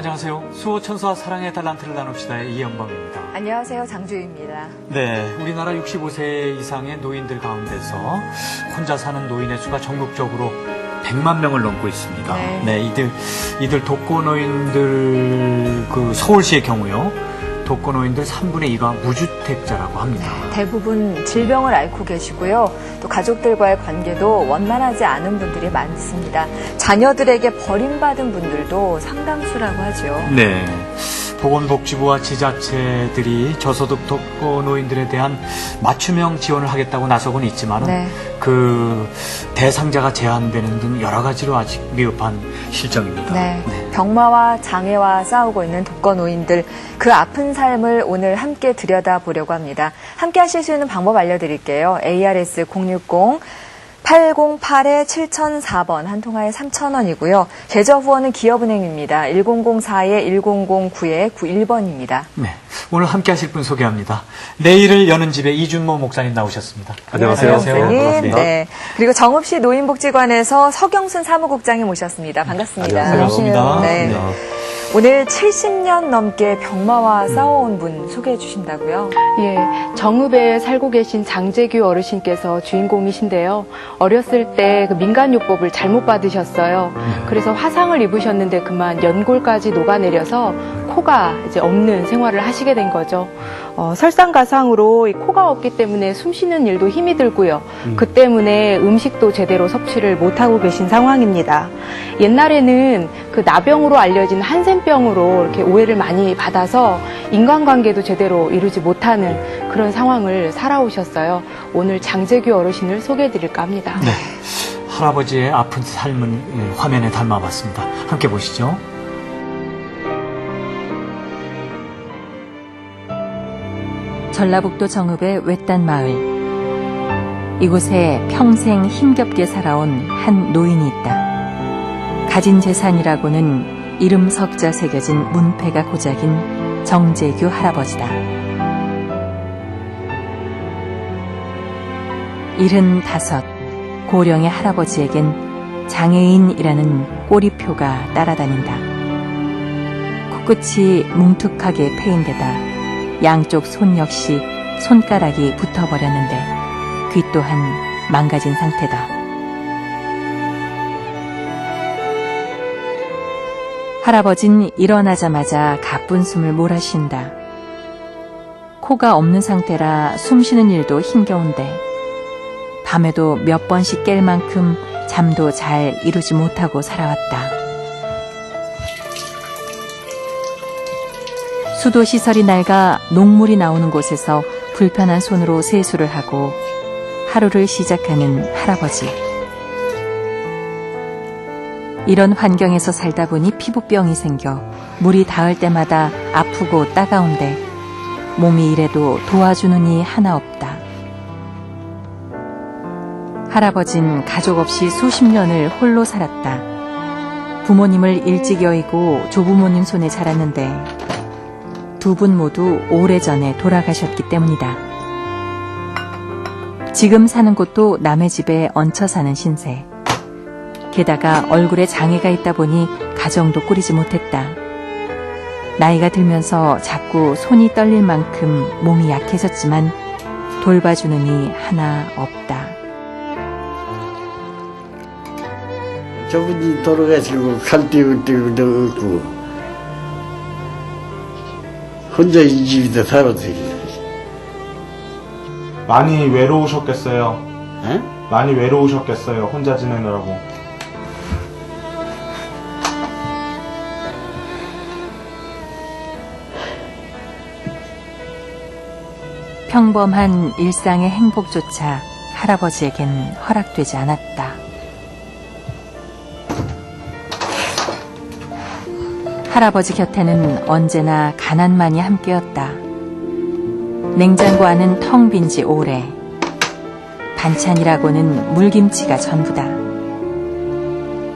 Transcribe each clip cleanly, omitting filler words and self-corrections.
안녕하세요. 수호천사 사랑의 달란트를 나눕시다의 이영범입니다. 안녕하세요. 장주희입니다. 네, 우리나라 65세 이상의 노인들 가운데서 혼자 사는 노인의 수가 전국적으로 100만 명을 넘고 있습니다. 네, 이들 독거노인들 서울시의 경우요. 독거노인들 3분의 2가 무주택자라고 합니다. 대부분 질병을 앓고 계시고요. 또 가족들과의 관계도 원만하지 않은 분들이 많습니다. 자녀들에게 버림받은 분들도 상당수라고 하죠. 네. 보건복지부와 지자체들이 저소득 독거노인들에 대한 맞춤형 지원을 하겠다고 나서곤 있지만 그 대상자가 제한되는 등 여러 가지로 아직 미흡한 실정입니다. 네. 병마와 장애와 싸우고 있는 독거노인들, 그 아픈 삶을 오늘 함께 들여다보려고 합니다. 함께 하실 수 있는 방법 알려드릴게요. ARS 060-808-7004번, 한 통화에 3,000원이고요. 계좌 후원은 기업은행입니다. 1004-1009-91번입니다. 네, 오늘 함께 하실 분 소개합니다. 내일을 여는 집에 이준모 목사님 나오셨습니다. 안녕하세요. 반갑습니다. 네. 그리고 정읍시 노인복지관에서 서경순 사무국장님 모셨습니다. 반갑습니다. 반갑습니다. 네. 오늘 70년 넘게 병마와 싸워온 분 소개해 주신다고요? 예, 정읍에 살고 계신 장재규 어르신께서 주인공이신데요. 어렸을 때 그 민간요법을 잘못 받으셨어요. 그래서 화상을 입으셨는데 그만 연골까지 녹아내려서 코가 이제 없는 생활을 하시게 된 거죠. 설상가상으로 이 코가 없기 때문에 숨 쉬는 일도 힘이 들고요. 그 때문에 음식도 제대로 섭취를 못하고 계신 상황입니다. 옛날에는 그 나병으로 알려진 한센병으로 이렇게 오해를 많이 받아서 인간관계도 제대로 이루지 못하는 그런 상황을 살아오셨어요. 오늘 장재규 어르신을 소개해 드릴까 합니다. 네. 할아버지의 아픈 삶을 화면에 담아봤습니다. 함께 보시죠. 전라북도 정읍의 외딴 마을. 이곳에 평생 힘겹게 살아온 한 노인이 있다. 가진 재산이라고는 이름 석자 새겨진 문패가 고작인 정재규 할아버지다. 75, 고령의 할아버지에겐 장애인이라는 꼬리표가 따라다닌다. 코끝이 뭉툭하게 패인 데다 양쪽 손 역시 손가락이 붙어버렸는데 귀 또한 망가진 상태다. 할아버진 일어나자마자 가쁜 숨을 몰아쉰다. 코가 없는 상태라 숨쉬는 일도 힘겨운데 밤에도 몇 번씩 깰 만큼 잠도 잘 이루지 못하고 살아왔다. 수도시설이 낡아 녹물이 나오는 곳에서 불편한 손으로 세수를 하고 하루를 시작하는 할아버지. 이런 환경에서 살다 보니 피부병이 생겨 물이 닿을 때마다 아프고 따가운데 몸이 이래도 도와주는 이 하나 없다. 할아버진 가족 없이 수십 년을 홀로 살았다. 부모님을 일찍 여의고 조부모님 손에 자랐는데 두 분 모두 오래전에 돌아가셨기 때문이다. 지금 사는 곳도 남의 집에 얹혀 사는 신세. 게다가 얼굴에 장애가 있다 보니 가정도 꾸리지 못했다. 나이가 들면서 자꾸 손이 떨릴 만큼 몸이 약해졌지만 돌봐주는 이 하나 없다. 저분이 돌아가시고 갈 데도 없고 혼자 이 집에서 살았어요. 많이 외로우셨겠어요. 에? 많이 외로우셨겠어요. 혼자 지내느라고. 평범한 일상의 행복조차 할아버지에겐 허락되지 않았다. 할아버지 곁에는 언제나 가난만이 함께였다. 냉장고 안은 텅 빈 지 오래. 반찬이라고는 물김치가 전부다.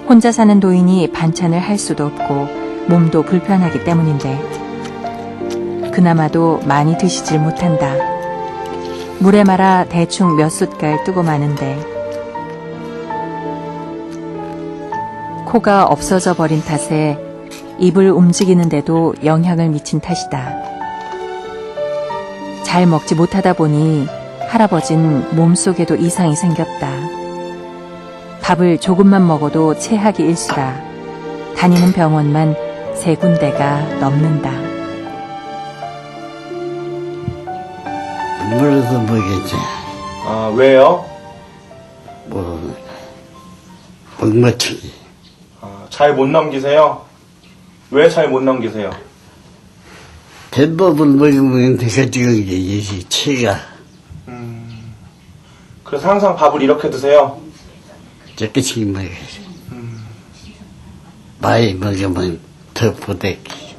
혼자 사는 노인이 반찬을 할 수도 없고 몸도 불편하기 때문인데 그나마도 많이 드시질 못한다. 물에 말아 대충 몇 숟갈 뜨고 마는데 코가 없어져 버린 탓에 입을 움직이는데도 영향을 미친 탓이다. 잘 먹지 못하다 보니 할아버진 몸속에도 이상이 생겼다. 밥을 조금만 먹어도 체하기 일수라 다니는 병원만 3군데가 넘는다. 물어서 먹겠지. 아, 왜요? 못 맞추기. 잘 못 넘기세요? 왜 잘 못 넘기세요? 된밥을 먹으면 내가 찍은 게 이게 체가 그래서 항상 밥을 이렇게 드세요? 조금씩 먹어야지. 많이 먹으면 더 부대끼.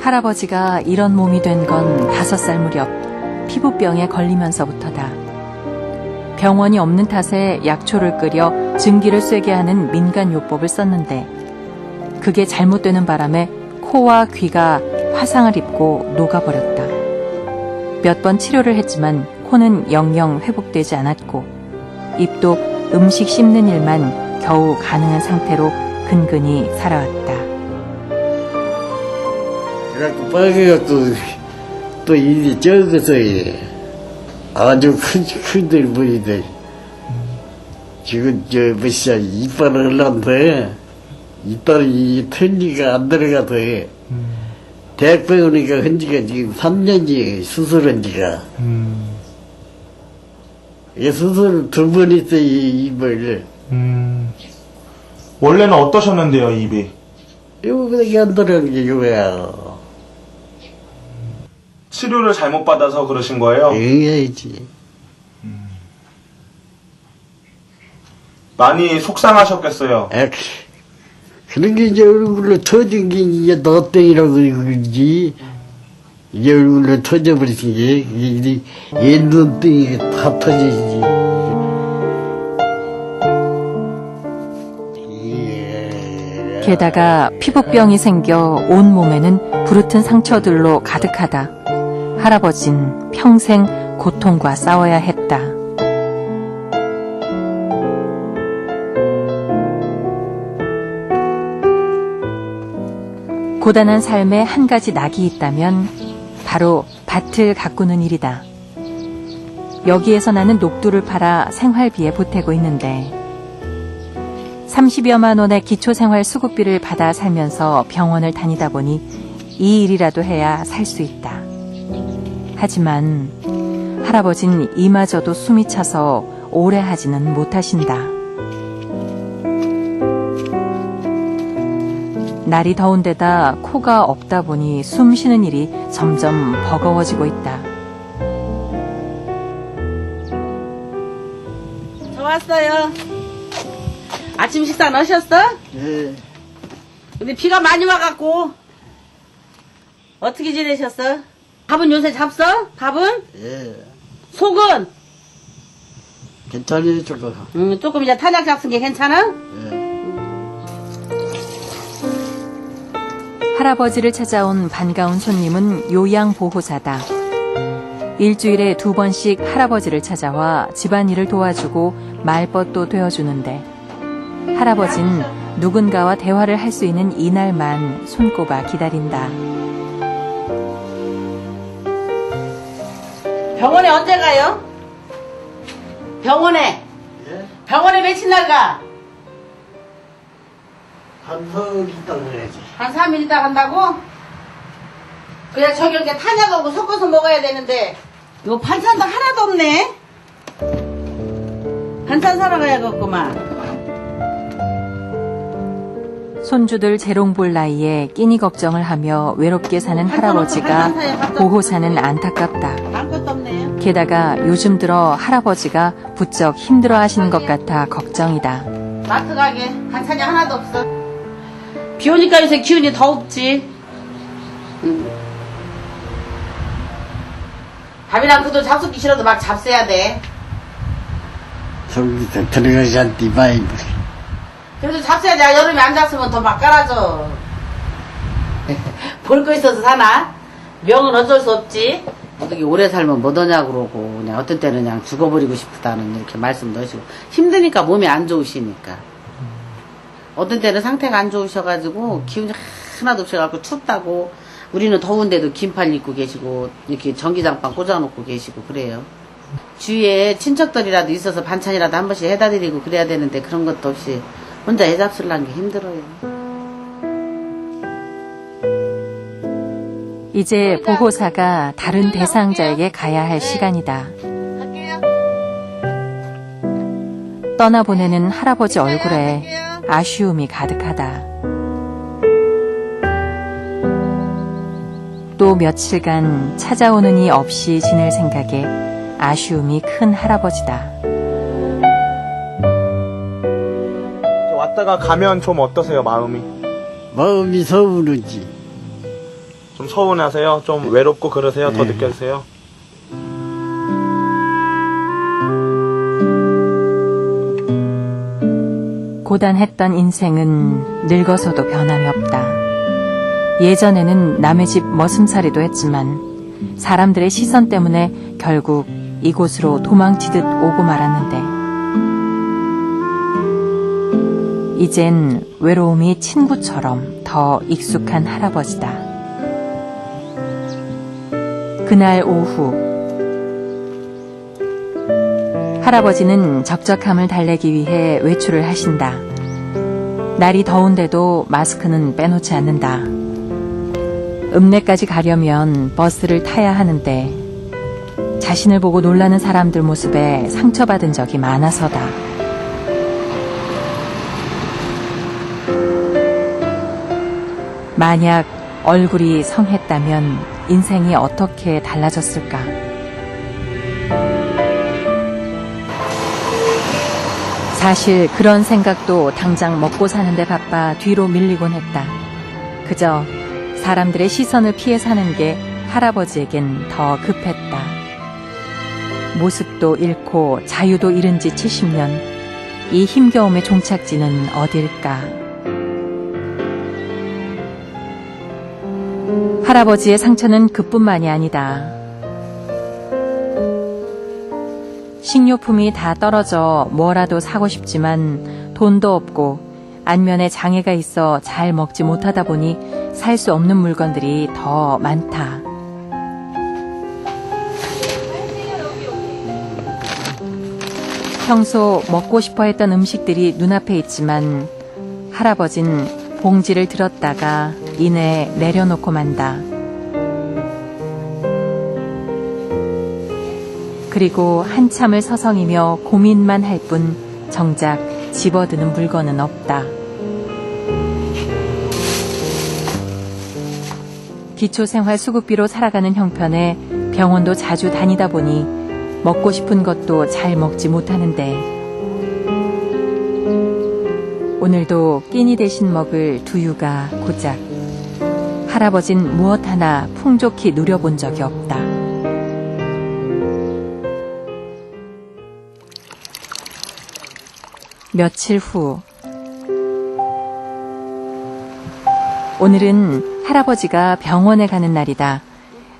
할아버지가 이런 몸이 된 건 5살 무렵 피부병에 걸리면서부터다. 병원이 없는 탓에 약초를 끓여 증기를 쐬게 하는 민간요법을 썼는데 그게 잘못되는 바람에 코와 귀가 화상을 입고 녹아버렸다. 몇 번 치료를 했지만 코는 영영 회복되지 않았고 입도 음식 씹는 일만 겨우 가능한 상태로 근근히 살아왔다. 그래갖고 빨개갖고 또 일이 적어서 아주 큰들 보이대. 지금 뭐시야 이빨을 흘렀는데 이빨이 털리가 안 들어가서 대학병원이니까 헌지가 지금 3년이 수술한 지가. 이 수술 2번 했어 이 입을. 원래는 어떠셨는데요, 입이? 이거밖에 안 들어간 게 이거야. 치료를 잘못 받아서 그러신 거예요? 해야지. 많이 속상하셨겠어요. 그런 게 이제 얼굴로 터진 게 이제 너땡이라고 그러지. 이제 얼굴로 터져버린 게 옛 눈땡이 다 터지지. 게다가 피부병이 생겨 온몸에는 부르튼 상처들로 가득하다. 할아버진 평생 고통과 싸워야 했다. 고단한 삶에 한 가지 낙이 있다면 바로 밭을 가꾸는 일이다. 여기에서 나는 녹두를 팔아 생활비에 보태고 있는데 30여만 원의 기초생활 수급비를 받아 살면서 병원을 다니다 보니 이 일이라도 해야 살 수 있다. 하지만 할아버진 이마저도 숨이 차서 오래 하지는 못하신다. 날이 더운 데다 코가 없다 보니 숨 쉬는 일이 점점 버거워지고 있다. 저 왔어요. 아침 식사 넣으셨어? 예. 근데 비가 많이 와갖고 어떻게 지내셨어? 밥은 요새 잡숴? 밥은? 예. 속은? 괜찮아요, 조금. 조금 이제 탄약 잡순 게 괜찮아? 예. 할아버지를 찾아온 반가운 손님은 요양보호사다. 일주일에 2번씩 할아버지를 찾아와 집안일을 도와주고 말벗도 되어주는데 할아버진 누군가와 대화를 할 수 있는 이날만 손꼽아 기다린다. 병원에 언제 가요? 병원에? 예? 병원에 며칠 날 가? 한 서울 있다 그래야지. 한 3일 있다 간다고? 그래 저기 이렇게 탄약하고 섞어서 먹어야 되는데 이거 반찬도 하나도 없네. 반찬 사러 가야겠구만. 손주들 재롱볼 나이에 끼니 걱정을 하며 외롭게 사는 할아버지가 보호사는 안타깝다. 아무것도 없네요. 게다가 요즘 들어 할아버지가 부쩍 힘들어하시는 것 같아 걱정이다. 마트 가게 반찬이 하나도 없어. 비 오니까 요새 기운이 더 없지. 밥이랑 그도 잡숫기 싫어도 막 잡숴야 돼. 서울에서 들어가지 않디 많이. 그래도 잡숴야 돼. 여름에 안 잡수면 더 막 깔아줘. 볼 거 있어서 사나? 명은 어쩔 수 없지. 어떻게 오래 살면 뭐더냐 그러고 그냥 어떤 때는 그냥 죽어버리고 싶다는 이렇게 말씀 넣으시고 힘드니까 몸이 안 좋으시니까. 어떤 때는 상태가 안 좋으셔가지고 기운이 하나도 없어갖고 춥다고 우리는 더운데도 긴팔 입고 계시고 이렇게 전기장판 꽂아놓고 계시고 그래요. 주위에 친척들이라도 있어서 반찬이라도 한 번씩 해다 드리고 그래야 되는데 그런 것도 없이 혼자 애 잡수려는 게 힘들어요. 이제 보호사가 다른 대상자에게 가야 할 시간이다. 떠나보내는 할아버지 얼굴에 아쉬움이 가득하다. 또 며칠간 찾아오는 이 없이 지낼 생각에 아쉬움이 큰 할아버지다. 왔다가 가면 좀 어떠세요, 마음이? 마음이 서운하지. 좀 서운하세요? 좀 외롭고 그러세요? 더 네. 느껴지세요? 고단했던 인생은 늙어서도 변함이 없다. 예전에는 남의 집 머슴살이도 했지만 사람들의 시선 때문에 결국 이곳으로 도망치듯 오고 말았는데 이젠 외로움이 친구처럼 더 익숙한 할아버지다. 그날 오후 할아버지는 적적함을 달래기 위해 외출을 하신다. 날이 더운데도 마스크는 빼놓지 않는다. 읍내까지 가려면 버스를 타야 하는데 자신을 보고 놀라는 사람들 모습에 상처받은 적이 많아서다. 만약 얼굴이 성했다면 인생이 어떻게 달라졌을까? 사실 그런 생각도 당장 먹고 사는데 바빠 뒤로 밀리곤 했다. 그저 사람들의 시선을 피해 사는 게 할아버지에겐 더 급했다. 모습도 잃고 자유도 잃은 지 70년. 이 힘겨움의 종착지는 어딜까? 할아버지의 상처는 그뿐만이 아니다. 식료품이 다 떨어져 뭐라도 사고 싶지만 돈도 없고 안면에 장애가 있어 잘 먹지 못하다 보니 살 수 없는 물건들이 더 많다. 평소 먹고 싶어 했던 음식들이 눈앞에 있지만 할아버진 봉지를 들었다가 이내 내려놓고 만다. 그리고 한참을 서성이며 고민만 할 뿐 정작 집어드는 물건은 없다. 기초생활 수급비로 살아가는 형편에 병원도 자주 다니다 보니 먹고 싶은 것도 잘 먹지 못하는데 오늘도 끼니 대신 먹을 두유가 고작 할아버진 무엇 하나 풍족히 누려본 적이 없다. 며칠 후 오늘은 할아버지가 병원에 가는 날이다.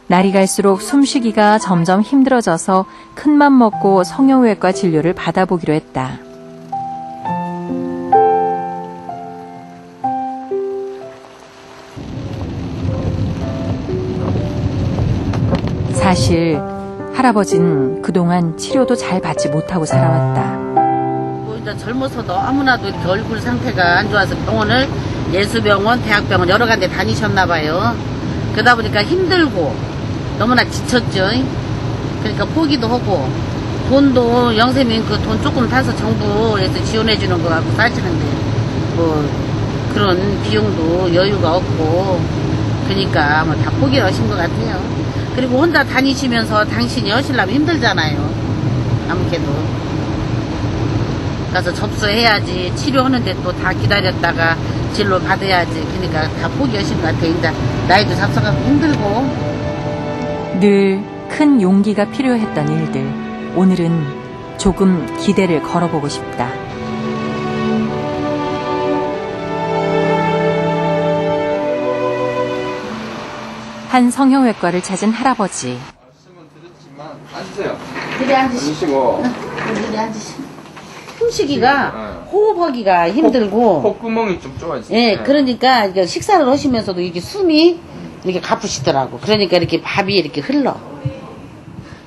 날이 갈수록 숨쉬기가 점점 힘들어져서 큰맘 먹고 성형외과 진료를 받아보기로 했다. 사실 할아버지는 그동안 치료도 잘 받지 못하고 살아왔다. 뭐 이제 젊어서도 아무나도 이렇게 얼굴 상태가 안 좋아서 병원을 예수병원, 대학병원 여러 군데 다니셨나 봐요. 그러다 보니까 힘들고 너무나 지쳤죠. 그러니까 포기도 하고 돈도 영세민 그 돈 조금 타서 정부에서 지원해 주는 거 갖고 사시는데 뭐 그런 비용도 여유가 없고 그러니까 뭐 다 포기를 하신 것 같아요. 그리고 혼자 다니시면서 당신이 하시려면 힘들잖아요. 아무래도 가서 접수해야지 치료하는데 또 다 기다렸다가 진료 받아야지. 그러니까 다 포기하신 것 같아요. 이제 나이도 잡숴가고 힘들고. 늘 큰 용기가 필요했던 일들. 오늘은 조금 기대를 걸어보고 싶다. 한 성형외과를 찾은 할아버지. 말씀은 드렸지만 앉으세요. 그래 앉으시고. 앉으시고 그래 앉으시고. 숨쉬기가 호흡하기가 힘들고 콧구멍이 좀 좁아지죠. 예, 그러니까 이게 식사를 하시면서도 이게 숨이 이렇게 가쁘시더라고. 그러니까 이렇게 밥이 이렇게 흘러.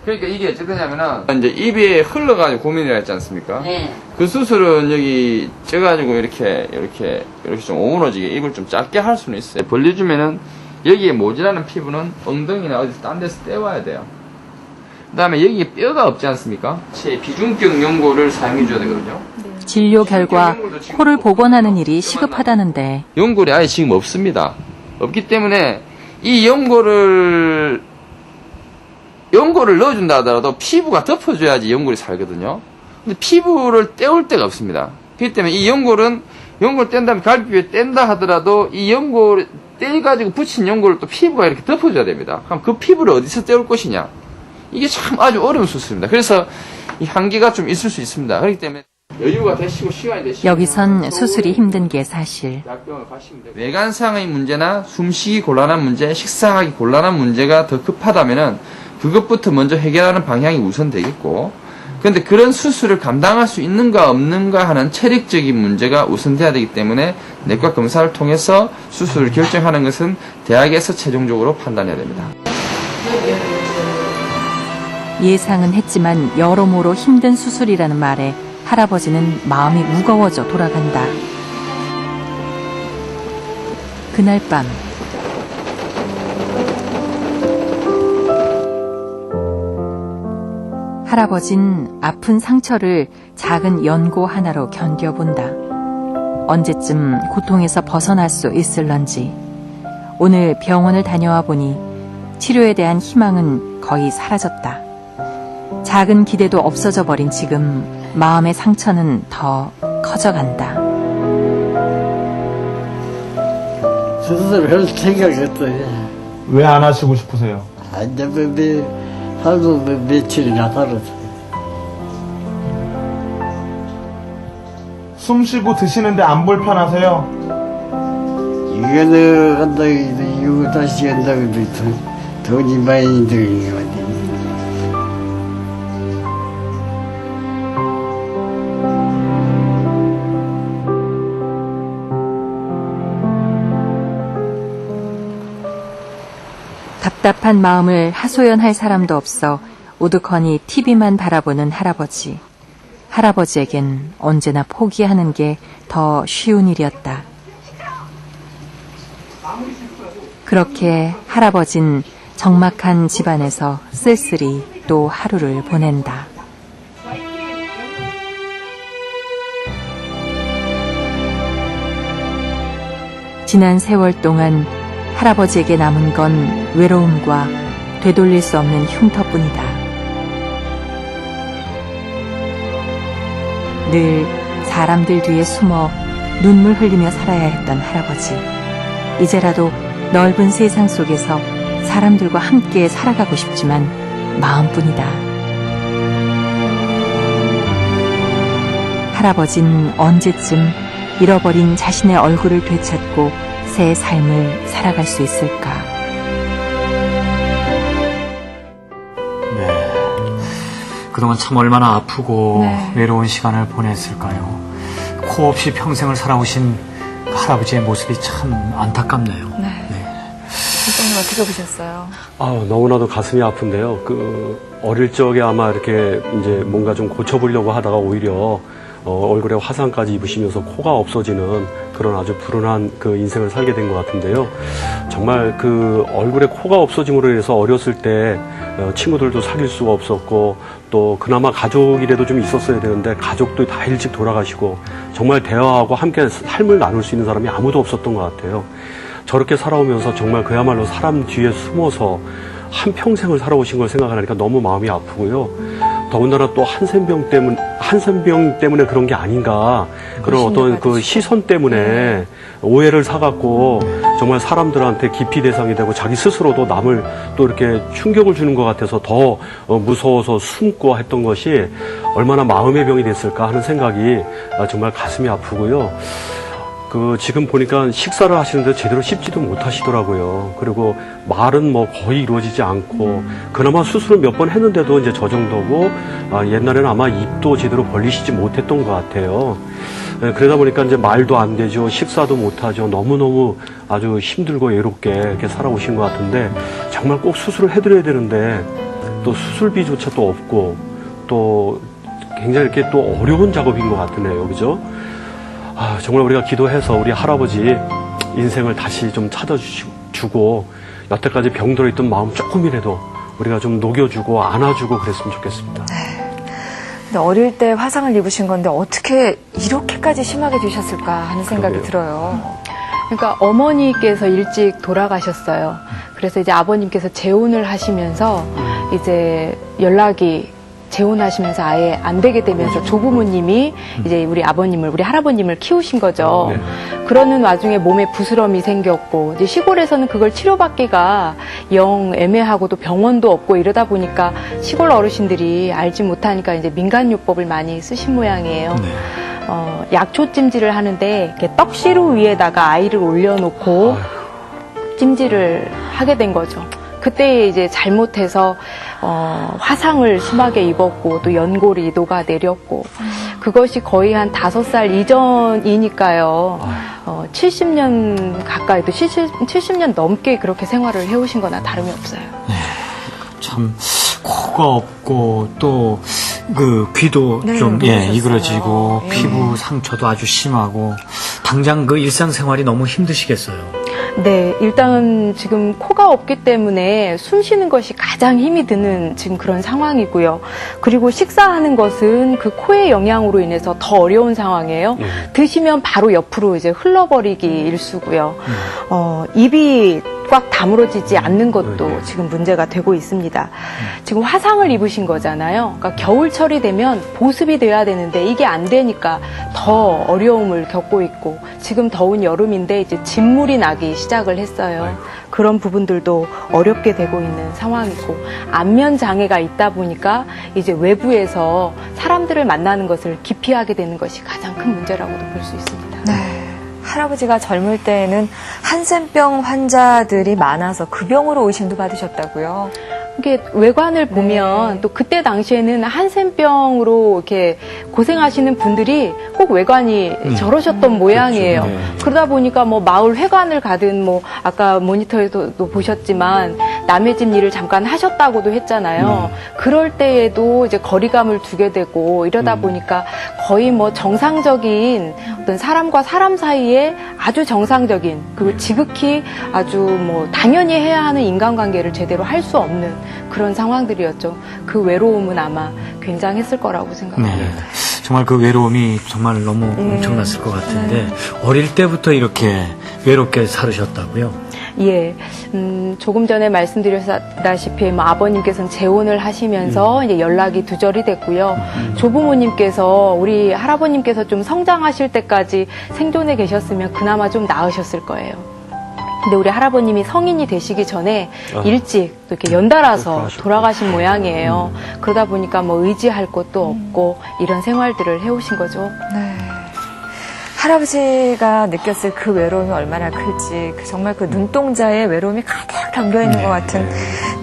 그러니까 이게 어쨌든냐면은 이제 입에 흘러가지고 고민을 했지 않습니까? 네. 그 수술은 여기 쪄가지고 이렇게 좀 오므러지게 입을 좀 짧게 할 수는 있어요. 벌려주면은 여기에 모자라는 피부는 엉덩이나 어디서 딴 데서 떼와야 돼요. 그 다음에 여기에 뼈가 없지 않습니까? 비중격 연고를 사용해줘야 되거든요. 진료 결과 코를 복원하는 일이 시급하다는데 연골이 아예 지금 없습니다. 없기 때문에 이 연골을 넣어준다 하더라도 피부가 덮어줘야지 연골이 살거든요. 근데 피부를 떼올 데가 없습니다. 그렇기 때문에 이 연골 뗀 다음에 갈비뼈에 뗀다 하더라도 이 연골 떼가지고 붙인 연골을 또 피부가 이렇게 덮어줘야 됩니다. 그럼 그 피부를 어디서 떼올 것이냐? 이게 참 아주 어려운 수술입니다. 그래서 이 한계가 좀 있을 수 있습니다. 그렇기 때문에 여유가 되시고 시간이 되시고 여기선 수술이 힘든 게 사실. 약병을 가시면 되고 외관상의 문제나 숨쉬기 곤란한 문제, 식사하기 곤란한 문제가 더 급하다면은 그것부터 먼저 해결하는 방향이 우선되겠고, 그런데 그런 수술을 감당할 수 있는가 없는가 하는 체력적인 문제가 우선돼야 되기 때문에 내과 검사를 통해서 수술을 결정하는 것은 대학에서 최종적으로 판단해야 됩니다. 예상은 했지만 여러모로 힘든 수술이라는 말에 할아버지는 마음이 무거워져 돌아간다. 그날 밤 할아버진 아픈 상처를 작은 연고 하나로 견뎌본다. 언제쯤 고통에서 벗어날 수 있을런지. 오늘 병원을 다녀와 보니 치료에 대한 희망은 거의 사라졌다. 작은 기대도 없어져 버린 지금 마음의 상처는 더 커져간다. 수술을 할 생각했어요. 왜 안 하시고 싶으세요? 하루 며칠이나 살았어요. 숨 쉬고 드시는데 안 불편하세요? 이거는 한다고 해도 이거 다시 한다고 해도 돈이 많이 들긴 것 같아요. 답답한 마음을 하소연할 사람도 없어 우두커니 TV만 바라보는 할아버지. 할아버지에겐 언제나 포기하는 게 더 쉬운 일이었다. 그렇게 할아버진 적막한 집안에서 쓸쓸히 또 하루를 보낸다. 지난 세월 동안 할아버지에게 남은 건 외로움과 되돌릴 수 없는 흉터뿐이다. 늘 사람들 뒤에 숨어 눈물 흘리며 살아야 했던 할아버지. 이제라도 넓은 세상 속에서 사람들과 함께 살아가고 싶지만 마음뿐이다. 할아버진 언제쯤 잃어버린 자신의 얼굴을 되찾고 새 삶을 살아갈 수 있을까? 네. 그동안 참 얼마나 아프고 네. 외로운 시간을 보냈을까요? 코 없이 평생을 살아오신 그 할아버지의 모습이 참 안타깝네요. 네. 선생님 어떻게 보셨어요? 너무나도 가슴이 아픈데요. 어릴 적에 아마 이렇게 이제 뭔가 좀 고쳐보려고 하다가 오히려 얼굴에 화상까지 입으시면서 코가 없어지는 그런 아주 불운한 그 인생을 살게 된 것 같은데요. 정말 그 얼굴에 코가 없어짐으로 인해서 어렸을 때 친구들도 사귈 수가 없었고 또 그나마 가족이라도 좀 있었어야 되는데 가족도 다 일찍 돌아가시고 정말 대화하고 함께 삶을 나눌 수 있는 사람이 아무도 없었던 것 같아요. 저렇게 살아오면서 정말 그야말로 사람 뒤에 숨어서 한평생을 살아오신 걸 생각하니까 너무 마음이 아프고요. 더군다나 또 한센병 때문에 그런 게 아닌가. 그런 어떤 그 시선 때문에 오해를 사갖고 정말 사람들한테 기피 대상이 되고 자기 스스로도 남을 또 이렇게 충격을 주는 것 같아서 더 무서워서 숨고 했던 것이 얼마나 마음의 병이 됐을까 하는 생각이 정말 가슴이 아프고요. 지금 보니까 식사를 하시는데 제대로 씹지도 못하시더라고요. 그리고 말은 뭐 거의 이루어지지 않고, 그나마 수술을 몇 번 했는데도 이제 저 정도고, 옛날에는 아마 입도 제대로 벌리시지 못했던 것 같아요. 그러다 보니까 이제 말도 안 되죠. 식사도 못하죠. 너무너무 아주 힘들고 외롭게 이렇게 살아오신 것 같은데, 정말 꼭 수술을 해드려야 되는데, 또 수술비조차 또 없고, 또 굉장히 이렇게 또 어려운 작업인 것 같으네요. 그죠? 정말 우리가 기도해서 우리 할아버지 인생을 다시 좀 찾아주고, 여태까지 병들어 있던 마음 조금이라도 우리가 좀 녹여주고 안아주고 그랬으면 좋겠습니다. 근데 어릴 때 화상을 입으신 건데 어떻게 이렇게까지 심하게 되셨을까 하는 생각이 들어요. 그러니까 어머니께서 일찍 돌아가셨어요. 그래서 이제 아버님께서 재혼을 하시면서 이제 연락이 재혼하시면서 아예 안 되게 되면서 조부모님이 이제 우리 할아버님을 키우신 거죠. 네. 그러는 와중에 몸에 부스럼이 생겼고, 이제 시골에서는 그걸 치료받기가 영 애매하고 또 병원도 없고 이러다 보니까 시골 어르신들이 알지 못하니까 이제 민간요법을 많이 쓰신 모양이에요. 약초 찜질을 하는데 이렇게 떡시루 위에다가 아이를 올려놓고 찜질을 하게 된 거죠. 그때 이제 잘못해서 화상을 심하게 입었고, 또 연골이 녹아내렸고, 그것이 거의 한 5살 이전이니까요. 70년 가까이, 또 70년 넘게 그렇게 생활을 해오신 거나 다름이 없어요. 네, 참 코가 없고 또 그 귀도 네, 좀 그러셨어요. 이그러지고 예. 피부 상처도 아주 심하고 당장 그 일상생활이 너무 힘드시겠어요. 네, 일단 지금 코가 없기 때문에 숨 쉬는 것이 가장 힘이 드는 지금 그런 상황이고요. 그리고 식사하는 것은 그 코의 영향으로 인해서 더 어려운 상황이에요. 드시면 바로 옆으로 이제 흘러버리기 일쑤고요. 입이 꽉 다물어지지 않는 것도 지금 문제가 되고 있습니다. 지금 화상을 입으신 거잖아요. 그러니까 겨울철이 되면 보습이 돼야 되는데 이게 안 되니까 더 어려움을 겪고 있고, 지금 더운 여름인데 이제 진물이 나기 시작을 했어요. 그런 부분들도 어렵게 되고 있는 상황이고, 안면 장애가 있다 보니까 이제 외부에서 사람들을 만나는 것을 기피하게 되는 것이 가장 큰 문제라고도 볼 수 있습니다. 네. 할아버지가 젊을 때에는 한센병 환자들이 많아서 그 병으로 의심도 받으셨다고요? 이게 외관을 보면 또 그때 당시에는 한센병으로 이렇게 고생하시는 분들이 꼭 외관이 저러셨던 모양이에요. 그렇죠. 네. 그러다 보니까 뭐 마을 회관을 가든 뭐 아까 모니터에도 보셨지만 남의 집 일을 잠깐 하셨다고도 했잖아요. 그럴 때에도 이제 거리감을 두게 되고 이러다 보니까 거의 뭐 정상적인 어떤 사람과 사람 사이에 아주 정상적인, 그리고 지극히 아주 뭐 당연히 해야 하는 인간관계를 제대로 할 수 없는 그런 상황들이었죠. 그 외로움은 아마 굉장했을 거라고 생각합니다. 네. 정말 그 외로움이 정말 너무 엄청났을 것 같은데, 어릴 때부터 이렇게 외롭게 살으셨다고요? 예, 조금 전에 말씀드렸다시피 뭐 아버님께서는 재혼을 하시면서 이제 연락이 두절이 됐고요. 조부모님께서, 우리 할아버님께서 좀 성장하실 때까지 생존해 계셨으면 그나마 좀 나으셨을 거예요. 근데 우리 할아버님이 성인이 되시기 전에 일찍 또 이렇게 연달아서 돌아가신 모양이에요. 그러다 보니까 뭐 의지할 곳도 없고 이런 생활들을 해오신 거죠. 네. 할아버지가 느꼈을 그 외로움이 얼마나 클지, 정말 그 눈동자에 외로움이 가득 담겨있는 것 같은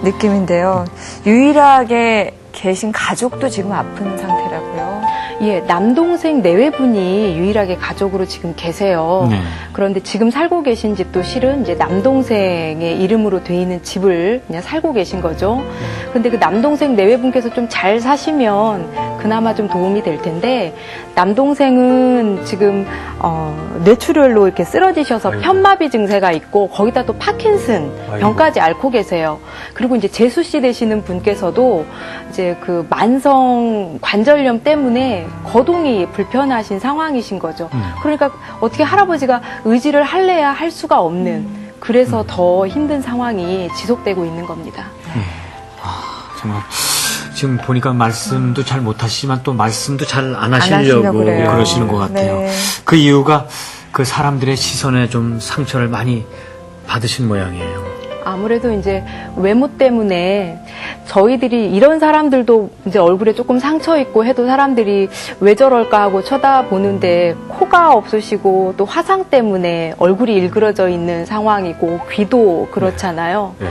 느낌인데요. 유일하게 계신 가족도 지금 아픈 상태라고요? 예, 남동생 내외분이 유일하게 가족으로 지금 계세요. 네. 그런데 지금 살고 계신 집도 실은 이제 남동생의 이름으로 돼 있는 집을 그냥 살고 계신 거죠. 그런데 그 남동생 내외분께서 좀 잘 사시면 그나마 좀 도움이 될 텐데, 남동생은 지금 뇌출혈로 이렇게 쓰러지셔서 편마비 증세가 있고, 거기다 또 파킨슨 병까지 앓고 계세요. 그리고 이제 재수 씨 되시는 분께서도 이제 그 만성 관절염 때문에 거동이 불편하신 상황이신 거죠. 그러니까 어떻게 할아버지가 의지를 할래야 할 수가 없는, 그래서 더 힘든 상황이 지속되고 있는 겁니다. 정말 지금 보니까 말씀도 잘 못하시지만 또 말씀도 잘 안 하시려고 하시려고 그래요. 그러시는 것 같아요. 네. 그 이유가 그 사람들의 시선에 좀 상처를 많이 받으신 모양이에요. 아무래도 이제 외모 때문에 저희들이 이런 사람들도 이제 얼굴에 조금 상처 있고 해도 사람들이 왜 저럴까 하고 쳐다보는데 코가 없으시고 또 화상 때문에 얼굴이 일그러져 있는 상황이고 귀도 그렇잖아요. 네.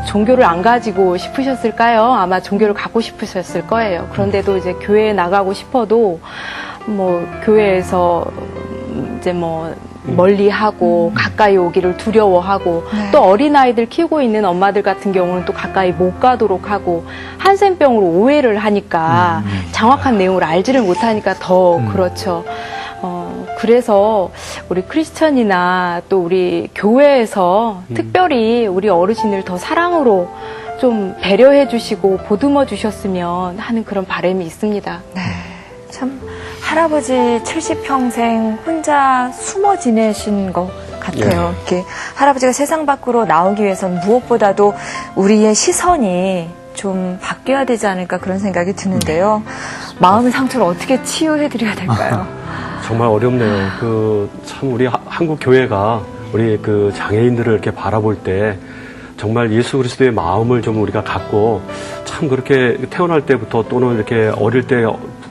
종교를 안 가지고 싶으셨을까요? 아마 종교를 갖고 싶으셨을 거예요. 그런데도 이제 교회에 나가고 싶어도 뭐 교회에서 이제 뭐 멀리 하고 가까이 오기를 두려워하고 네. 또 어린아이들 키우고 있는 엄마들 같은 경우는 또 가까이 못 가도록 하고 한센병으로 오해를 하니까 정확한 내용을 알지를 못하니까 더 그렇죠. 그래서 우리 크리스천이나 또 우리 교회에서 특별히 우리 어르신을 더 사랑으로 좀 배려해 주시고 보듬어 주셨으면 하는 그런 바람이 있습니다. 네. 참 할아버지 70평생 혼자 숨어 지내신 것 같아요. 이렇게 할아버지가 세상 밖으로 나오기 위해서는 무엇보다도 우리의 시선이 좀 바뀌어야 되지 않을까 그런 생각이 드는데요. 마음의 상처를 어떻게 치유해 드려야 될까요? 정말 어렵네요. 참 우리 한국 교회가 우리 그 장애인들을 이렇게 바라볼 때 정말 예수 그리스도의 마음을 좀 우리가 갖고 참 그렇게 태어날 때부터 또는 이렇게 어릴 때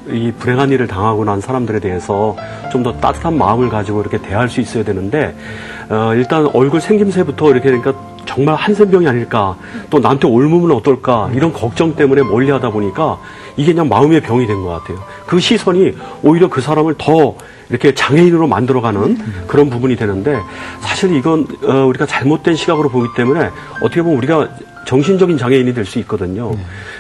이 불행한 일을 당하고 난 사람들에 대해서 좀 더 따뜻한 마음을 가지고 이렇게 대할 수 있어야 되는데 일단 얼굴 생김새부터 이렇게 그러니까 정말 한센병이 아닐까 또 나한테 옮으면 어떨까 이런 걱정 때문에 멀리하다 보니까 이게 그냥 마음의 병이 된 것 같아요. 그 시선이 오히려 그 사람을 더 이렇게 장애인으로 만들어가는 그런 부분이 되는데 사실 이건 우리가 잘못된 시각으로 보기 때문에 어떻게 보면 우리가 정신적인 장애인이 될 수 있거든요.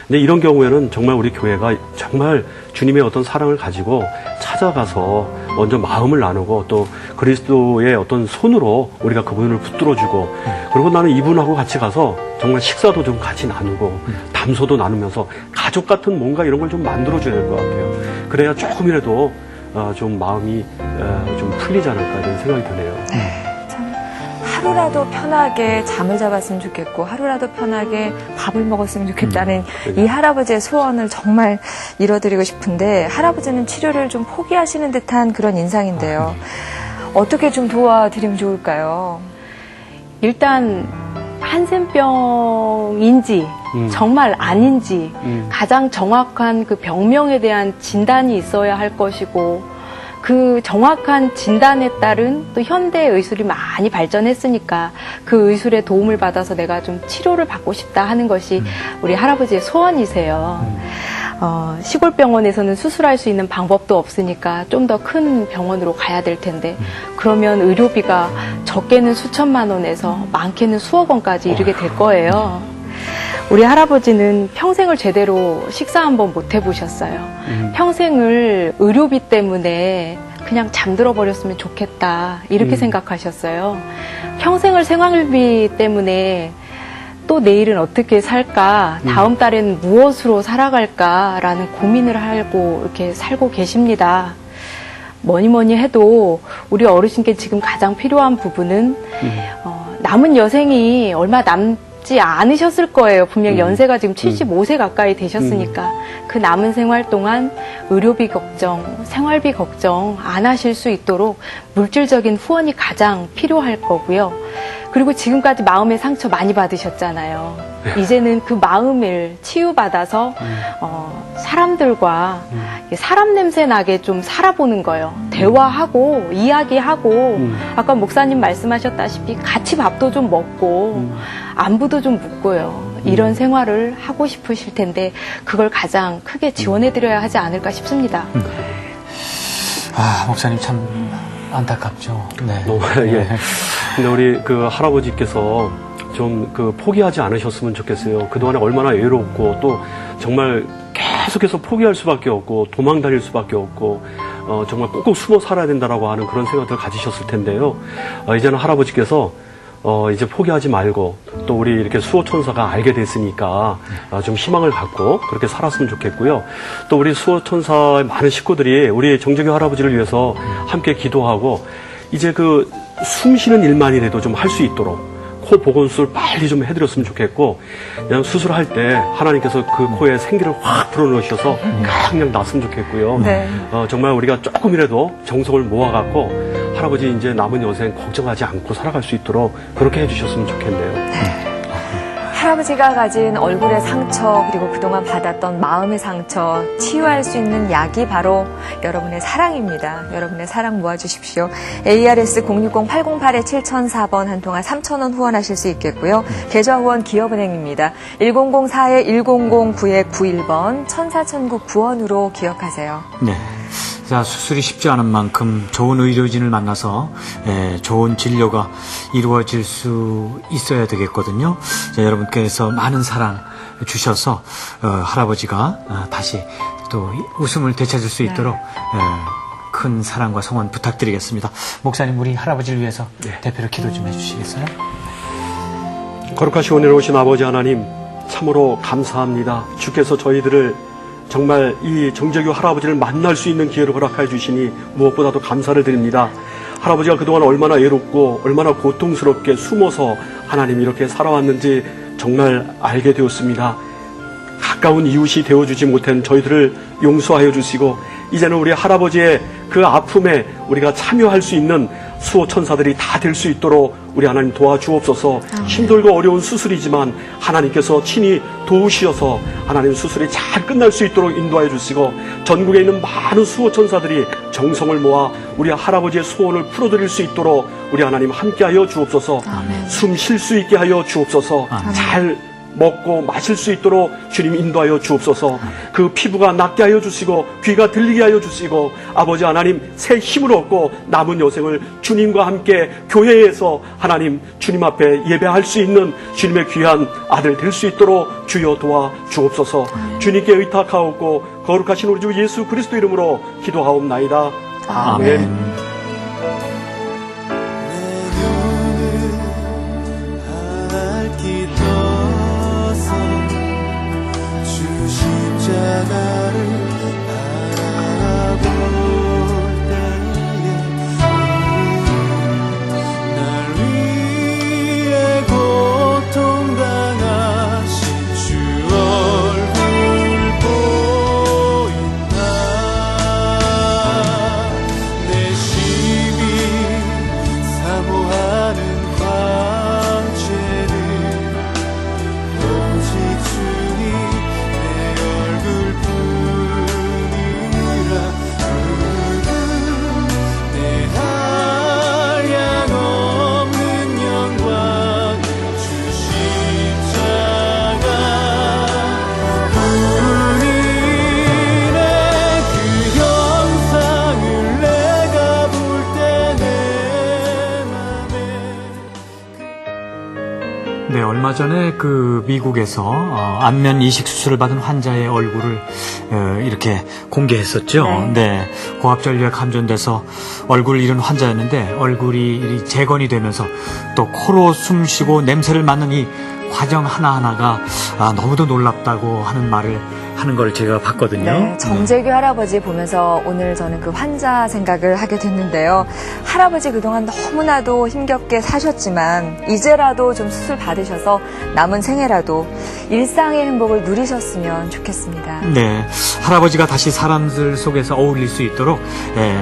근데 이런 경우에는 정말 우리 교회가 정말 주님의 어떤 사랑을 가지고 찾아가서 먼저 마음을 나누고 또 그리스도의 어떤 손으로 우리가 그분을 붙들어주고 그리고 나는 이분하고 같이 가서 정말 식사도 좀 같이 나누고 담소도 나누면서 가족 같은 뭔가 이런 걸 좀 만들어줘야 될 것 같아요. 그래야 조금이라도 좀 마음이 좀 풀리지 않을까 이런 생각이 드네요. 참 하루라도 편하게 잠을 잡았으면 좋겠고 하루라도 편하게 밥을 먹었으면 좋겠다는 이 할아버지의 소원을 정말 이뤄드리고 싶은데 할아버지는 치료를 좀 포기하시는 듯한 그런 인상인데요. 어떻게 좀 도와드리면 좋을까요? 일단 한센병인지 정말 아닌지 가장 정확한 그 병명에 대한 진단이 있어야 할 것이고 그 정확한 진단에 따른 또 현대 의술이 많이 발전했으니까 그 의술의 도움을 받아서 내가 좀 치료를 받고 싶다 하는 것이 우리 할아버지의 소원이세요. 시골 병원에서는 수술할 수 있는 방법도 없으니까 좀 더 큰 병원으로 가야 될 텐데 그러면 의료비가 적게는 수천만 원에서 많게는 수억 원까지 이르게 될 거예요. 우리 할아버지는 평생을 제대로 식사 한번 못 해보셨어요. 평생을 의료비 때문에 그냥 잠들어 버렸으면 좋겠다 이렇게 생각하셨어요. 평생을 생활비 때문에 또 내일은 어떻게 살까, 다음 달에는 무엇으로 살아갈까라는 고민을 하고 이렇게 살고 계십니다. 뭐니 해도 우리 어르신께 지금 가장 필요한 부분은 남은 여생이 얼마 남지 않으셨을 거예요. 분명 연세가 지금 75세 가까이 되셨으니까 그 남은 생활 동안 의료비 걱정, 생활비 걱정 안 하실 수 있도록 물질적인 후원이 가장 필요할 거고요. 그리고 지금까지 마음의 상처 많이 받으셨잖아요. 이제는 그 마음을 치유받아서 사람들과 사람 냄새 나게 좀 살아보는 거예요. 대화하고 이야기하고 아까 목사님 말씀하셨다시피 같이 밥도 좀 먹고 안부도 좀 묻고요. 이런 생활을 하고 싶으실 텐데 그걸 가장 크게 지원해드려야 하지 않을까 싶습니다. 목사님 참 안타깝죠. 네. 예. 근데 우리 그 할아버지께서 좀 그 포기하지 않으셨으면 좋겠어요. 그동안에 얼마나 외롭고 또 정말 계속해서 포기할 수밖에 없고 도망 다닐 수밖에 없고 정말 꼭꼭 숨어 살아야 된다라고 하는 그런 생각들을 가지셨을 텐데요. 이제는 할아버지께서 이제 포기하지 말고 또 우리 이렇게 수호천사가 알게 됐으니까 좀 희망을 갖고 그렇게 살았으면 좋겠고요. 또 우리 수호천사의 많은 식구들이 우리 정재규 할아버지를 위해서 함께 기도하고 이제 그 숨 쉬는 일만이라도 좀 할 수 있도록 코 보건수를 빨리 좀 해드렸으면 좋겠고 그냥 수술할 때 하나님께서 그 코에 생기를 확 불어넣으셔서 그냥 났으면 좋겠고요. 네. 정말 우리가 조금이라도 정성을 모아갖고 할아버지 이제 남은 여생 걱정하지 않고 살아갈 수 있도록 그렇게 해주셨으면 좋겠네요. 할아버지가 가진 얼굴의 상처 그리고 그동안 받았던 마음의 상처 치유할 수 있는 약이 바로 여러분의 사랑입니다. 여러분의 사랑 모아주십시오. ARS 060-808-7004번 한 통화 3,000원 후원하실 수 있겠고요. 계좌 후원 기업은행입니다. 1004-100-9-91번 14,009 구원으로 기억하세요. 네. 자, 수술이 쉽지 않은 만큼 좋은 의료진을 만나서 좋은 진료가 이루어질 수 있어야 되겠거든요. 자, 여러분께서 많은 사랑 주셔서 할아버지가 다시 또 웃음을 되찾을 수 있도록 큰 사랑과 성원 부탁드리겠습니다. 목사님, 우리 할아버지를 위해서 대표로 기도 좀 해주시겠어요? 거룩하시고 은혜로우신 아버지 하나님, 참으로 감사합니다. 주께서 저희들을 정말 이 정재규 할아버지를 만날 수 있는 기회를 허락해 주시니 무엇보다도 감사를 드립니다. 할아버지가 그동안 얼마나 외롭고 얼마나 고통스럽게 숨어서 하나님 이렇게 살아왔는지 정말 알게 되었습니다. 가까운 이웃이 되어주지 못한 저희들을 용서하여 주시고 이제는 우리 할아버지의 그 아픔에 우리가 참여할 수 있는 수호 천사들이 다 될 수 있도록 우리 하나님 도와주옵소서. 힘들고 어려운 수술이지만 하나님께서 친히 도우시어서 하나님 수술이 잘 끝날 수 있도록 인도하여 주시고 전국에 있는 많은 수호 천사들이 정성을 모아 우리 할아버지의 소원을 풀어드릴 수 있도록 우리 하나님 함께하여 주옵소서. 숨 쉴 수 있게 하여 주옵소서. 잘 먹고 마실 수 있도록 주님 인도하여 주옵소서. 그 피부가 낫게 하여 주시고 귀가 들리게 하여 주시고 아버지 하나님 새 힘을 얻고 남은 여생을 주님과 함께 교회에서 하나님 주님 앞에 예배할 수 있는 주님의 귀한 아들 될 수 있도록 주여 도와 주옵소서. 주님께 의탁하옵고 거룩하신 우리 주 예수 그리스도 이름으로 기도하옵나이다. 아멘. 네, 얼마 전에 그 미국에서 안면 이식 수술을 받은 환자의 얼굴을 이렇게 공개했었죠. 네, 고압전류에 감전돼서 얼굴을 잃은 환자였는데 얼굴이 재건이 되면서 또 코로 숨쉬고 냄새를 맡는 이 과정 하나하나가 너무도 놀랍다고 하는 말을 하는 걸 제가 봤거든요. 네, 정재규 할아버지 보면서 오늘 저는 그 환자 생각을 하게 됐는데요. 할아버지 그동안 너무나도 힘겹게 사셨지만 이제라도 좀 수술 받으셔서 남은 생애라도 일상의 행복을 누리셨으면 좋겠습니다. 네, 할아버지가 다시 사람들 속에서 어울릴 수 있도록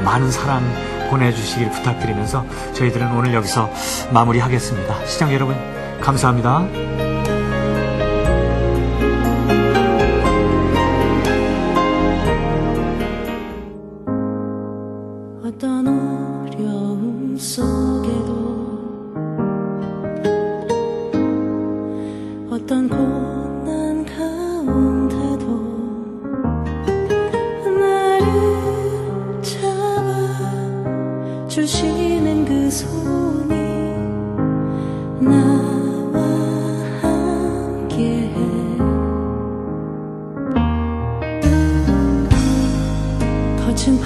많은 사랑 보내주시길 부탁드리면서 저희들은 오늘 여기서 마무리하겠습니다. 시청자 여러분 감사합니다. 어떤 어려움 속에도 어떤 고난 가운데도 나를 잡아주시는 그 손이 나와 함께해 거친